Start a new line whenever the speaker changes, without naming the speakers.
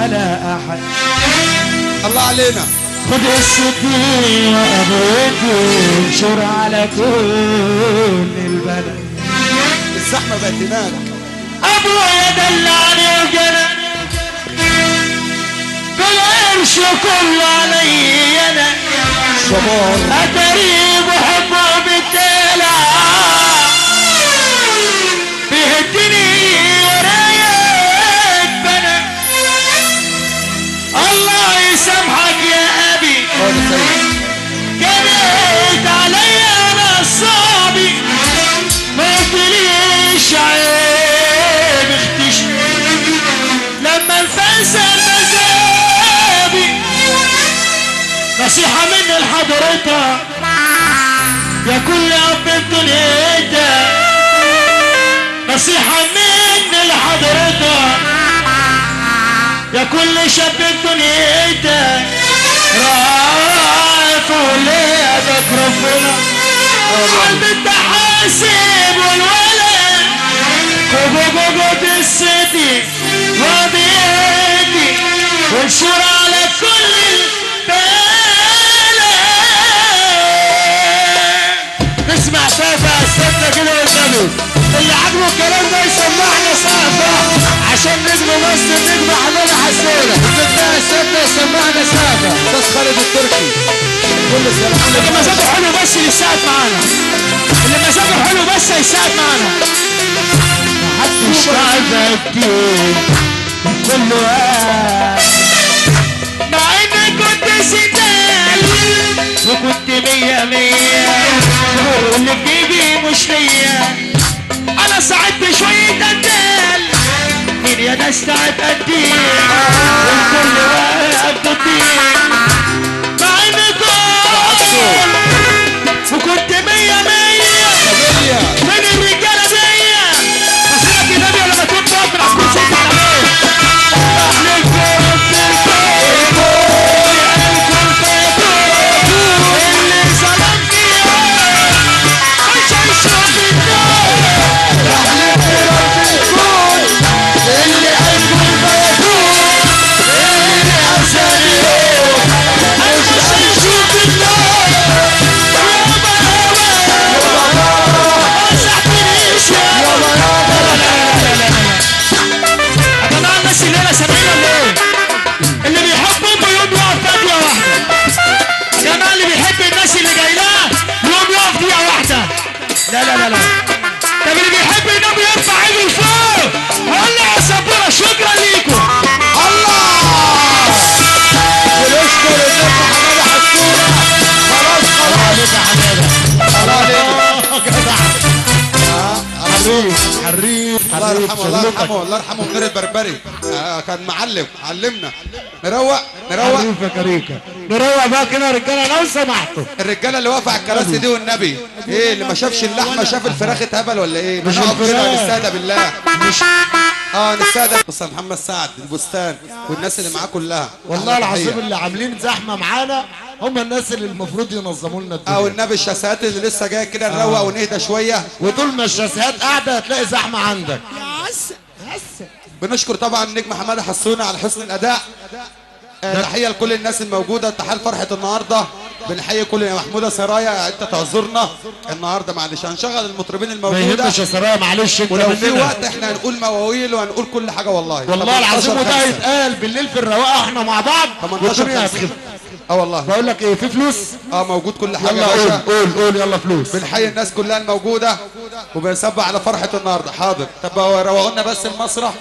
ولا احد.
الله علينا.
خد السكين وابوك انشر على كل البلد.
الزحمه بقت هناك.
ابويا دلعني وجنى بالقرش كله علي انا
شباب
اتريب وحبه بالدلع بيهدني ورايا اتبنى. الله يسامحك يا ابي كانت عليا نصابي ما قلتليش عيب اختشي لما انفسر مذابي. نصيحة مني لحضرتك يا كل اب بدنيتك، نصيحة مني لحضرتك يا كل شاب بدنيتك. راعي ولادك ربنا قلب التحاسب والولد وجوجوجو السيتي وبيدي وانشر على كل البلد. نسمع سافة الستة كده والنبي اللي عجبه الكلام ده يسمعنا سافة عشان نجم مصر النجم حمادة حسونة. الستة الستة يسمعنا سافة
استاذ خالد التركي كل سنه.
اللي مزاجه حلو بس يساعد معانا، اللي مزاجه حلو بس يساعد معانا. محدش عايز كتير كله مع اني كنت ستال وكنت مية مية واللي بيجي مش ليا. انا ساعدت شوية قتال مين يا ناس تعب قديم والكل واقف ضدي مع اني وكنت مية مية من الرجالة دي. وسيبك يا نبي لما تكون بطل هتكون صوتك عليه. اهلك اللي ظلمني مش هيشوف النور. اهلك اللي هيكون بيكون اللي أحسن يوم مش هيشوف النور. اللي بيحب امه يقوم يقف دقيقة واحدة. يا جماعة اللي بيحب الناس اللي جاي لها يقوم يقف دقيقة واحدة. لا لا لا لا. طب اللي بيحب ينام يرفع ايده لفوق. الله يا سبورة شكرا ليكم. الله.
بنشكر النجم حمادة حسونة. خلاص خلاص عليك يا حمادة. خلاص جدع. حريف الله يرحمه الله يرحمه الله يرحمه منير البربري. كان معلم علمنا نروق
حريف يا كريكة نروق بقى كده يا رجاله لو سمحتوا.
الرجاله اللي واقفه على الكراسي دي والنبي ايه اللي ما شافش اللحمه شاف الفراخ اتهبل ولا ايه؟
مش
كده نستهدى بالله مش نستهدى. بص محمد سعد البستان والناس اللي معاه كلها
والله العظيم اللي عاملين زحمه معانا هم الناس اللي المفروض ينظموا لنا الدنيا.
والنبي الشاسات اللي لسه جايه كده نروق ونهدى شويه.
وطول ما الشاسات قاعده هتلاقي زحمه عندك.
بنشكر طبعا النجم حماده حسونه على حسن الاداء. تحيه لكل الناس الموجوده. تحيه لفرحه النهارده. بنحيي كل يا محموده سرايا انت تعذرنا النهارده معلش هنشغل المطربين الموجوده.
ما يهمش يا سرايا معلش انت
ولو في وقت احنا هنقول مواويل وهنقول كل حاجه والله.
والله العظيم وده هيتقال بالليل في الرواقه احنا مع بعض والدنيا هتخف.
والله
بقول لك ايه في فلوس
موجود كل حاجه
يا باشا. قول يلا فلوس.
بنحيي الناس كلها الموجوده وبنسبح على فرحه النهارده. حاضر طب روقوا لنا بس المسرح.